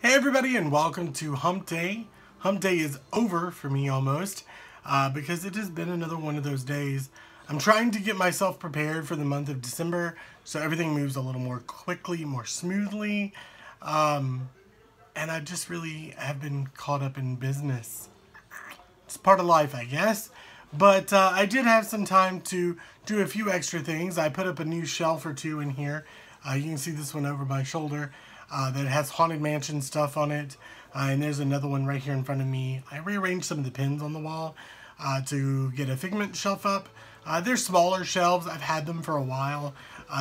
Hey everybody, and welcome to Hump Day. Hump Day is over for me almost, because it has been another one of those days. I'm trying to get myself prepared for the month of December so everything moves a little more quickly, more smoothly, and I just really have been caught up in business. It's part of life, I guess. But I did have some time to do a few extra things. I put up a new shelf or two in here. You can see this one over my shoulder that has Haunted Mansion stuff on it. And there's another one right here in front of me. I rearranged some of the pins on the wall to get a Figment shelf up. They're smaller shelves. I've had them for a while.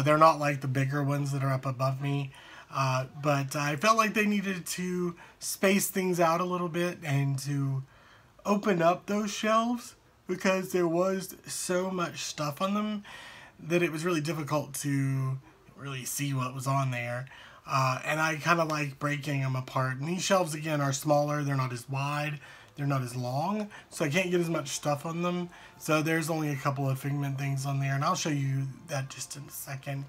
They're not like the bigger ones that are up above me. But I felt like they needed to space things out a little bit and to open up those shelves because there was so much stuff on them that it was really difficult to really see what was on there. And I kind of like breaking them apart. And these shelves, again, are smaller. They're not as wide. They're not as long. So I can't get as much stuff on them. So there's only a couple of Figment things on there. And I'll show you that just in a second.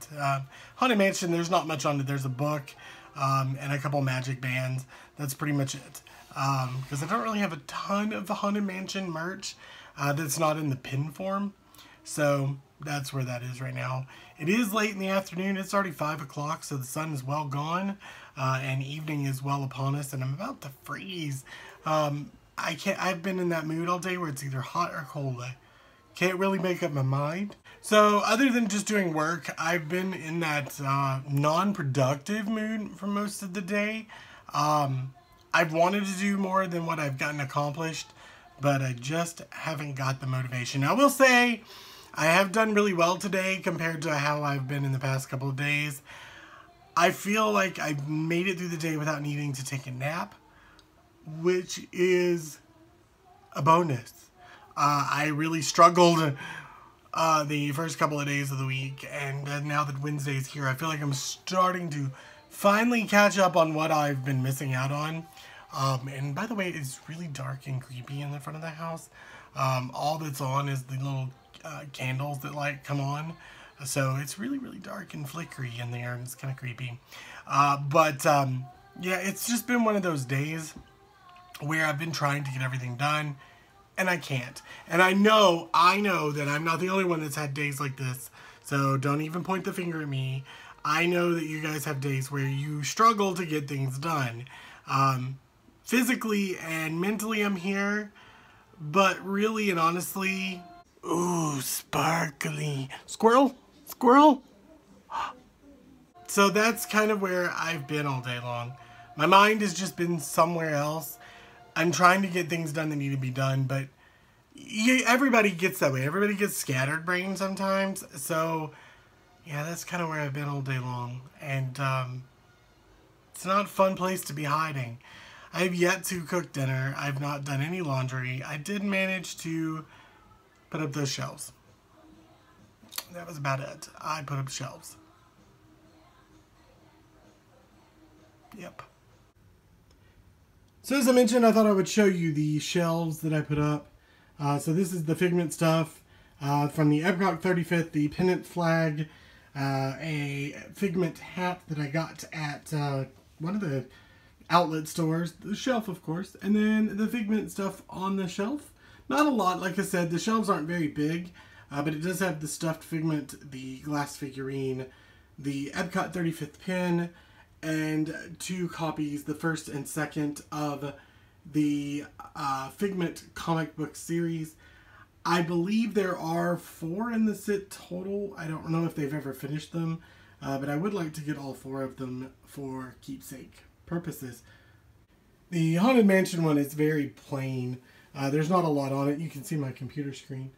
Haunted Mansion, there's not much on it. There's a book and a couple magic bands. That's pretty much it. Because I don't really have a ton of the Haunted Mansion merch that's not in the pin form. So that's where that is right now. It is late in the afternoon. It's already 5 o'clock, so the sun is well gone, and evening is well upon us, and I'm about to freeze. I've been in that mood all day where it's either hot or cold. I can't really make up my mind. So other than just doing work, I've been in that non-productive mood for most of the day. I've wanted to do more than what I've gotten accomplished, but I just haven't got the motivation. I will say I have done really well today compared to how I've been in the past couple of days. I feel like I've made it through the day without needing to take a nap, which is a bonus. I really struggled the first couple of days of the week, and now that Wednesday's here, I feel like I'm starting to finally catch up on what I've been missing out on. And by the way, it's really dark and creepy in the front of the house. All that's on is the little candles that come on. So it's really, really dark and flickery in there, and it's kind of creepy. Yeah, it's just been one of those days where I've been trying to get everything done, and I can't. And I know that I'm not the only one that's had days like this, so don't even point the finger at me. I know that you guys have days where you struggle to get things done. Physically and mentally I'm here, but really and honestly, ooh, sparkly. Squirrel? Squirrel? So that's kind of where I've been all day long. My mind has just been somewhere else. I'm trying to get things done that need to be done, but everybody gets that way. Everybody gets scattered brain sometimes. So yeah, that's kind of where I've been all day long. And it's not a fun place to be hiding. I have yet to cook dinner. I've not done any laundry. I did manage to put up those shelves. That was about it. I put up shelves. Yep. So as I mentioned, I thought I would show you the shelves that I put up. So this is the Figment stuff from the Epcot 35th, the pennant flag, a Figment hat that I got at one of the outlet stores, the shelf of course, and then the Figment stuff on the shelf. Not a lot, like I said, the shelves aren't very big, but it does have the stuffed Figment, the glass figurine, the Epcot 35th pin, and 2 copies, the first and second of the Figment comic book series. I believe there are 4 in the set total. I don't know if they've ever finished them, but I would like to get all 4 of them for keepsake purposes. The Haunted Mansion one is very plain. There's not a lot on it. You can see my computer screen.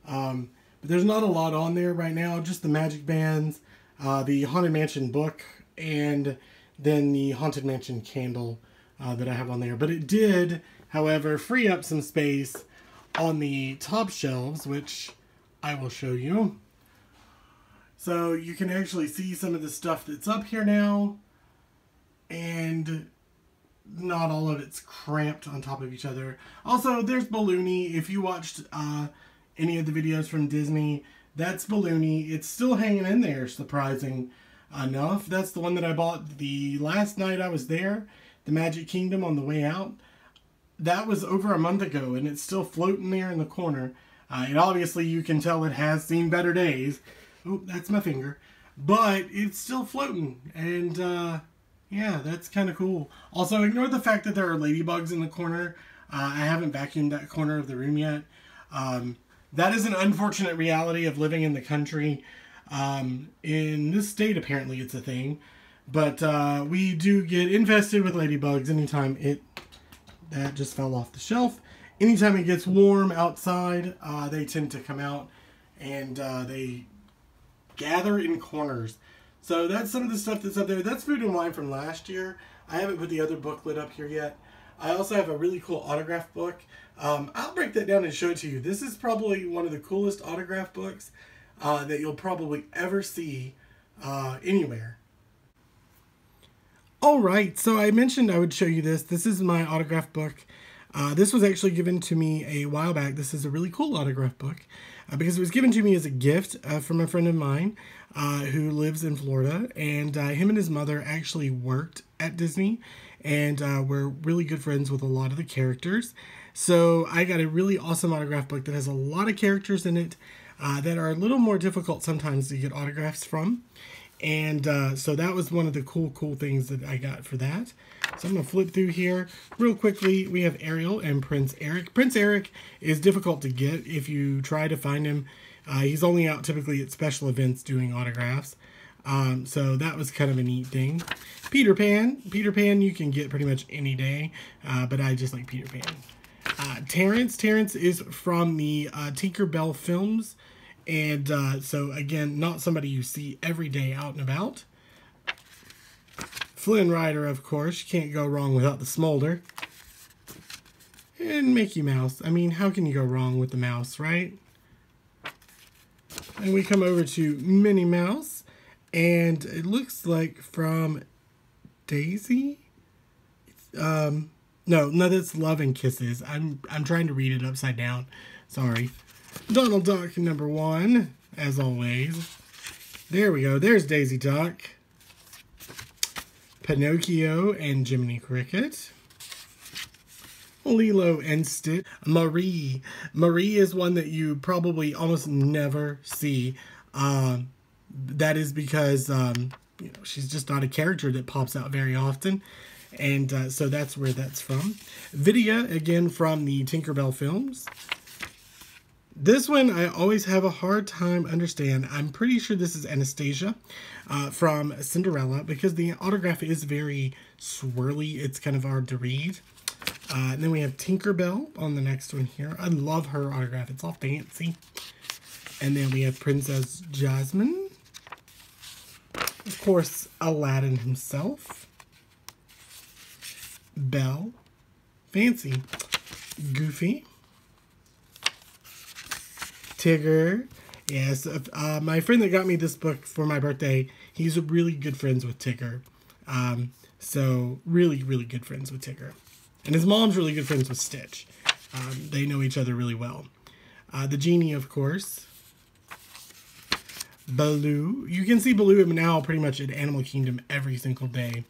But there's not a lot on there right now. Just the magic bands, the Haunted Mansion book, and then the Haunted Mansion candle that I have on there. But it did, however, free up some space on the top shelves, which I will show you. So you can actually see some of the stuff that's up here now. And not all of it's cramped on top of each other. Also, there's Balloony. If you watched any of the videos from Disney, that's Balloony. It's still hanging in there, surprising enough. That's the one that I bought the last night I was there. the Magic Kingdom on the way out. That was over a month ago, and it's still floating there in the corner. And obviously, you can tell it has seen better days. Oh, that's my finger. But it's still floating, and yeah, that's kind of cool. Also, ignore the fact that there are ladybugs in the corner. I haven't vacuumed that corner of the room yet. That is an unfortunate reality of living in the country. In this state, apparently, it's a thing. But we do get infested with ladybugs anytime that just fell off the shelf. Anytime it gets warm outside, they tend to come out and they gather in corners. So that's some of the stuff that's up there. That's Food and Wine from last year. I haven't put the other booklet up here yet. I also have a really cool autograph book. I'll break that down and show it to you. This is probably one of the coolest autograph books that you'll probably ever see anywhere. Alright, so I mentioned I would show you this. This is my autograph book. This was actually given to me a while back. This is a really cool autograph book because it was given to me as a gift from a friend of mine who lives in Florida. And him and his mother actually worked at Disney and were really good friends with a lot of the characters. So I got a really awesome autograph book that has a lot of characters in it that are a little more difficult sometimes to get autographs from. And so that was one of the cool things that I got for that. So I'm going to flip through here real quickly. We have Ariel and Prince Eric. Prince Eric is difficult to get if you try to find him. He's only out typically at special events doing autographs. So that was kind of a neat thing. Peter Pan. Peter Pan you can get pretty much any day, but I just like Peter Pan. Terrence. Terrence is from the Tinkerbell films. And so, again, not somebody you see every day out and about. Flynn Rider, of course. You can't go wrong without the smolder. And Mickey Mouse. I mean, how can you go wrong with the mouse, right? And we come over to Minnie Mouse. And it looks like from Daisy? No, that's Love and Kisses. I'm trying to read it upside down. Sorry. Donald Duck #1, as always. There we go. There's Daisy Duck. Pinocchio and Jiminy Cricket. Lilo and Stitch. Marie. Marie is one that you probably almost never see. That is because you know, she's just not a character that pops out very often. And so that's where that's from. Vidya, again, from the Tinkerbell films. This one I always have a hard time understand. I'm pretty sure this is Anastasia from Cinderella because the autograph is very swirly. It's kind of hard to read. And then we have Tinkerbell on the next one here. I love her autograph. It's all fancy. And then we have Princess Jasmine. Of course, Aladdin himself. Belle. Fancy. Goofy. Tigger. Yes, my friend that got me this book for my birthday, he's really good friends with Tigger. So, really good friends with Tigger. And his mom's really good friends with Stitch. They know each other really well. The Genie, of course. Baloo. You can see Baloo now pretty much at Animal Kingdom every single day.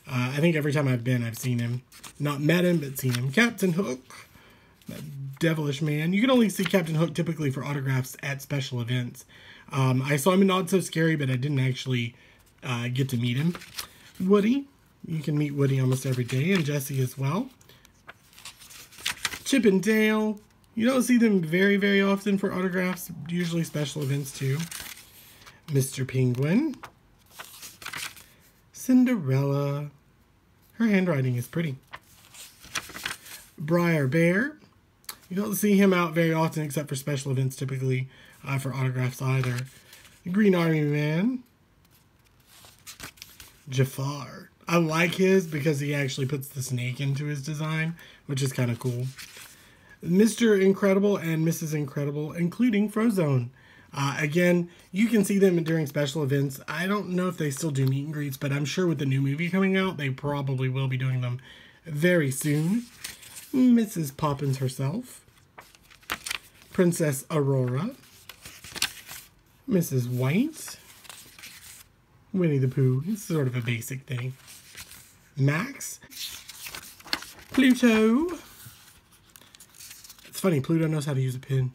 I think every time I've been, I've seen him. Not met him, but seen him. Captain Hook. That devilish man. You can only see Captain Hook typically for autographs at special events. I saw him in Not So Scary, but I didn't actually get to meet him. Woody. You can meet Woody almost every day, and Jessie as well. Chip and Dale. You don't see them very often for autographs. Usually special events too. Mr. Penguin. Cinderella. Her handwriting is pretty. Briar Bear. You don't see him out very often except for special events typically for autographs either. The Green Army Man. Jafar. I like his because he actually puts the snake into his design, which is kind of cool. Mr. Incredible and Mrs. Incredible, including Frozone. Again, you can see them during special events. I don't know if they still do meet and greets, but I'm sure with the new movie coming out, they probably will be doing them very soon. Mrs. Poppins herself. Princess Aurora. Mrs. White. Winnie the Pooh. It's sort of a basic thing. Max. Pluto. It's funny, Pluto knows how to use a pen.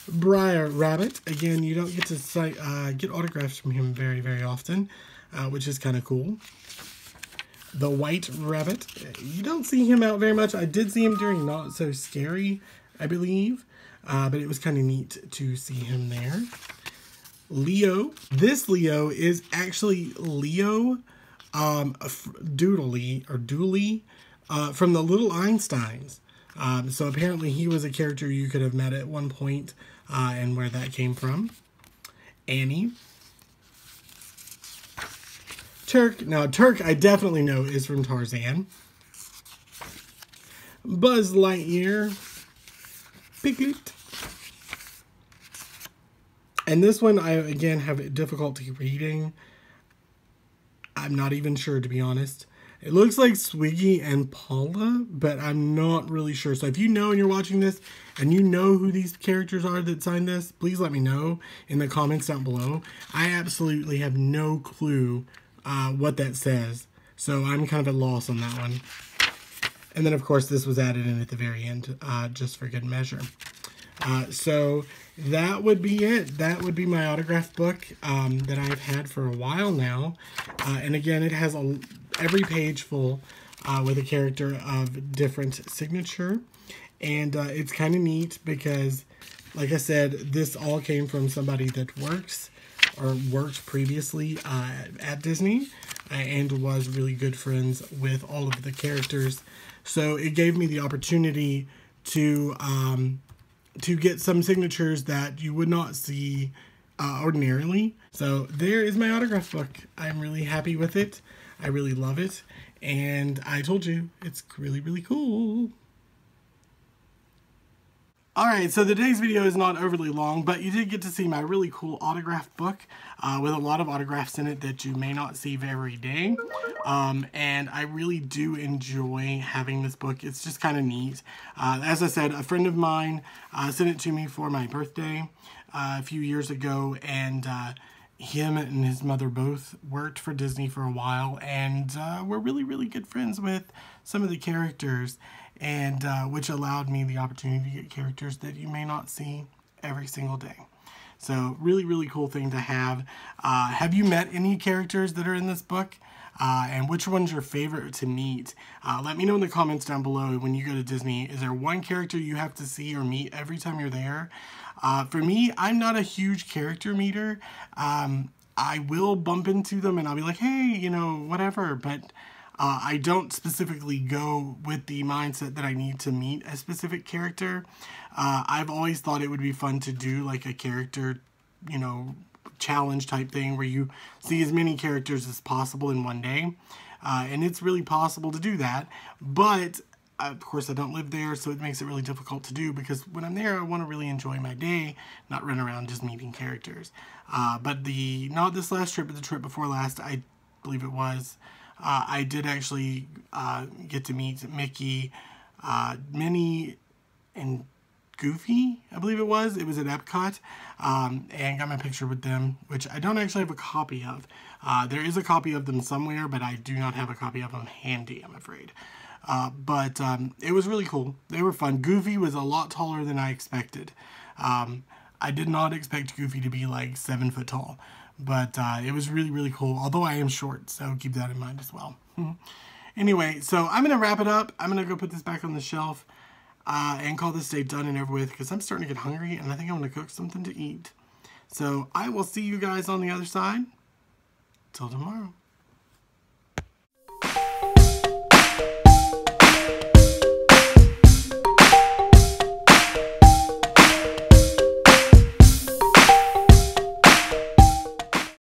Briar Rabbit. Again, you don't get to get autographs from him very, very often, which is kind of cool. The White Rabbit. You don't see him out very much. I did see him during Not So Scary, I believe, but it was kind of neat to see him there. Leo. This Leo is actually Leo Dooley from the Little Einsteins. So apparently he was a character you could have met at one point, and where that came from. Annie. Turk. Now, Turk I definitely know is from Tarzan. Buzz Lightyear. Piglet. And this one I, again, have difficulty reading. I'm not even sure, to be honest. It looks like Swiggy and Paula, but I'm not really sure. So if you know and you're watching this and you know who these characters are that signed this, please let me know in the comments down below. I absolutely have no clue what that says. So I'm kind of at loss on that one. And then, of course, this was added in at the very end, just for good measure. So that would be it. That would be my autograph book that I've had for a while now. And again, it has every page full with a character of different signature. And it's kind of neat because, like I said, this all came from somebody that works or worked previously at Disney and was really good friends with all of the characters. So it gave me the opportunity to get some signatures that you would not see ordinarily. So there is my autograph book. I'm really happy with it. I really love it. And I told you, it's really, really cool. Alright, so today's video is not overly long, but you did get to see my really cool autograph book with a lot of autographs in it that you may not see every day. And I really do enjoy having this book. It's just kind of neat. As I said, a friend of mine sent it to me for my birthday a few years ago, and him and his mother both worked for Disney for a while, and we're really, really good friends with some of the characters, and which allowed me the opportunity to get characters that you may not see every single day. So really, really cool thing to have. Have you met any characters that are in this book? And which one's your favorite to meet? Let me know in the comments down below. When you go to Disney, is there one character you have to see or meet every time you're there? For me, I'm not a huge character meter. I will bump into them and I'll be like, hey, you know, whatever, but I don't specifically go with the mindset that I need to meet a specific character. I've always thought it would be fun to do like a character, you know, challenge type thing where you see as many characters as possible in one day. And it's really possible to do that. But, of course, I don't live there, so it makes it really difficult to do because when I'm there, I want to really enjoy my day, not run around just meeting characters. But not this last trip, but the trip before last, I believe it was, I did actually get to meet Mickey, Minnie, and Goofy, I believe it was. It was at Epcot, and got my picture with them, which I don't actually have a copy of. There is a copy of them somewhere, but I do not have a copy of them handy, I'm afraid. But it was really cool. They were fun. Goofy was a lot taller than I expected. I did not expect Goofy to be like 7 foot tall. But it was really, really cool, although I am short, so keep that in mind as well. Anyway, so I'm going to wrap it up. I'm going to go put this back on the shelf and call this day done and over with because I'm starting to get hungry and I think I'm going to cook something to eat. So I will see you guys on the other side. Till tomorrow.